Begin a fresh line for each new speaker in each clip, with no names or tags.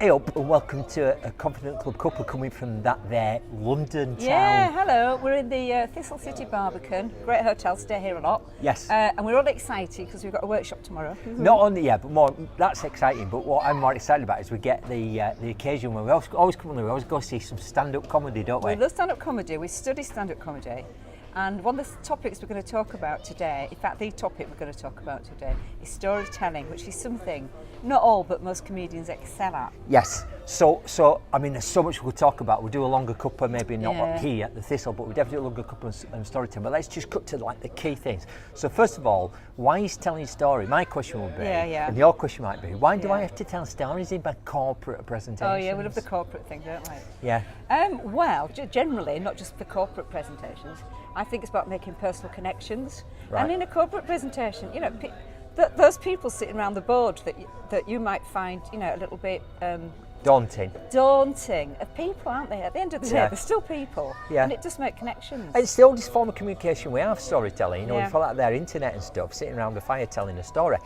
Hey up and welcome to a Confident Club Cuppa coming from that there London town.
Yeah, hello. We're in the Thistle City Barbican. Great hotel, stay here a lot.
Yes.
And we're all excited because we've got a workshop tomorrow.
Not only, yeah, but more, that's exciting, but what I'm more excited about is we get the occasion when we always come on, we always go see some stand-up comedy, don't we?
We love stand-up comedy, we study stand-up comedy. And one of the topics we're going to talk about today, in fact the topic we're going to talk about today, is storytelling, which is something not all but most comedians excel at.
Yes, so I mean there's so much we could talk about. We'll do a longer cuppa, maybe not up here at the Thistle, but we definitely do a longer cuppa and storytelling. But let's just cut to like the key things. So first of all, why is telling a story? My question would be, and your question might be, why do I have to tell stories in my corporate presentations?
Oh yeah, we love the corporate thing, don't we?
Yeah.
Well, generally, not just for corporate presentations, I think it's about making personal connections.
Right.
And in a corporate presentation, you know, those people sitting around the board that you might find, you know, a little bit daunting of people, aren't they? At the end of the day, they're still people, and it does make connections.
It's the oldest form of communication we have, storytelling. You know, we follow out their internet and stuff, sitting around the fire telling a story.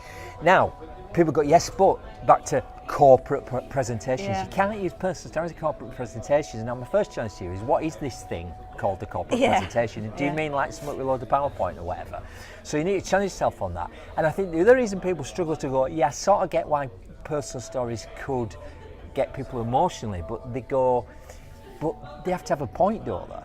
Now, people go, yes, but back to corporate presentations. You can't use personal stories in corporate presentations. Now, my first challenge to you is, what is this thing called the corporate presentation? Do you mean like something with a load of PowerPoint or whatever? So you need to challenge yourself on that. And I think the other reason people struggle to go, I sort of get why personal stories could get people emotionally, but they go, but they have to have a point, don't they?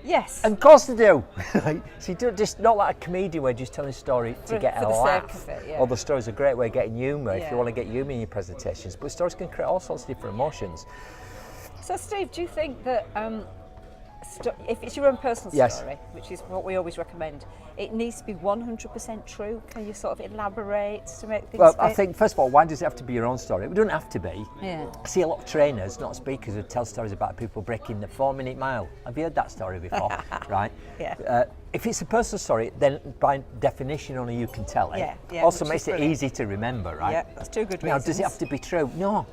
Yes.
And of course they do. So you do just not like a comedian where you're just telling a story to get a laugh. Although stories are a great way of getting humour if you want to get humour in your presentations. But stories can create all sorts of different emotions.
So Steve, do you think that if it's your own personal story, which is what we always recommend, it needs to be 100% true? Can you sort of elaborate to make things
Well, I think, first of all, why does it have to be your own story? It doesn't have to be.
Yeah.
I see a lot of trainers, not speakers, who tell stories about people breaking the 4-minute mile. Have you heard that story before? Right?
Yeah.
If it's a personal story, then by definition only you can tell it.
Yeah,
also makes it easy to remember, right?
Yeah, that's two good reasons.
Now, does it have to be true? No.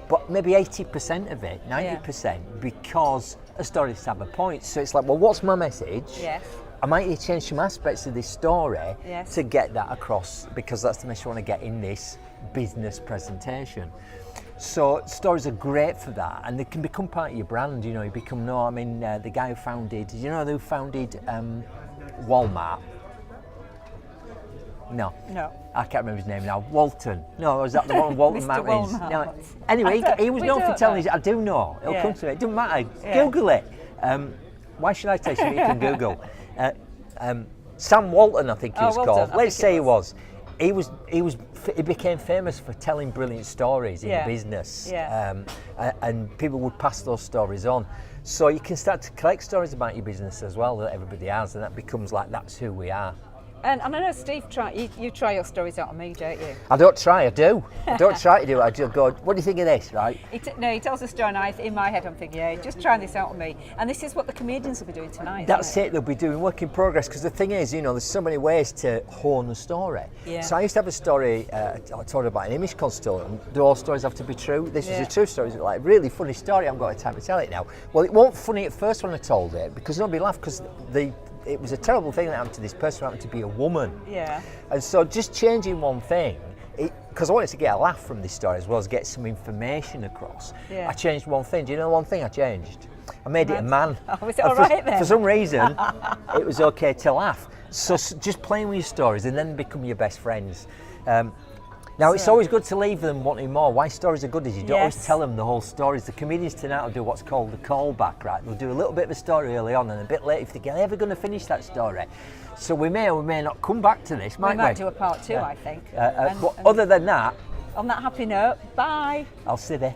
But maybe 80% of it, 90%, because a story has to have a point. So it's like, well, what's my message?
Yes.
I might need to change some aspects of this story to get that across, because that's the message I want to get in this business presentation. So stories are great for that, and they can become part of your brand. You know, you become known. I mean, the guy who founded, Walmart? No, I can't remember his name now. Walton. No, was that the one? Walton Mountains. No. Anyway, he was known for telling his. I do know. It'll come to me. It doesn't matter. Google it. Why should I tell you something you can Google? Sam Walton, I think he was called. Let's say he was. He became famous for telling brilliant stories in business, and people would pass those stories on. So you can start to collect stories about your business as well that everybody has, and that becomes like, that's who we are.
And I know, Steve, you try your stories out on me, don't you?
I don't try, I do. I don't try to do it, I just go, what do you think of this, right?
He tells a story, and in my head I'm thinking, just trying this out on me. And this is what the comedians will be doing tonight.
That's it, they'll be doing work in progress, because the thing is, you know, there's so many ways to hone a story. Yeah. So I used to have a story, I told about an image consultant. Do all stories have to be true? This is a true story. It's like a really funny story, I haven't got time to tell it now. Well, it wasn't funny at first when I told it, because nobody laughed, because it was a terrible thing that happened to this person who happened to be a woman.
Yeah.
And so just changing one thing, because I wanted to get a laugh from this story as well as get some information across. I changed one thing. Do you know the one thing I changed? I made it a man.
Oh, was it all right then?
For some reason, it was okay to laugh. So just playing with your stories and then become your best friends. Now, it's always good to leave them wanting more. Why stories are good is you don't always tell them the whole stories. The comedians tonight will do what's called the callback, right? They'll do a little bit of a story early on and a bit later if they're ever going to finish that story. So we may or we may not come back to this, might we?
We might do a part two, I think.
But other than that...
On that happy note, bye.
I'll see there.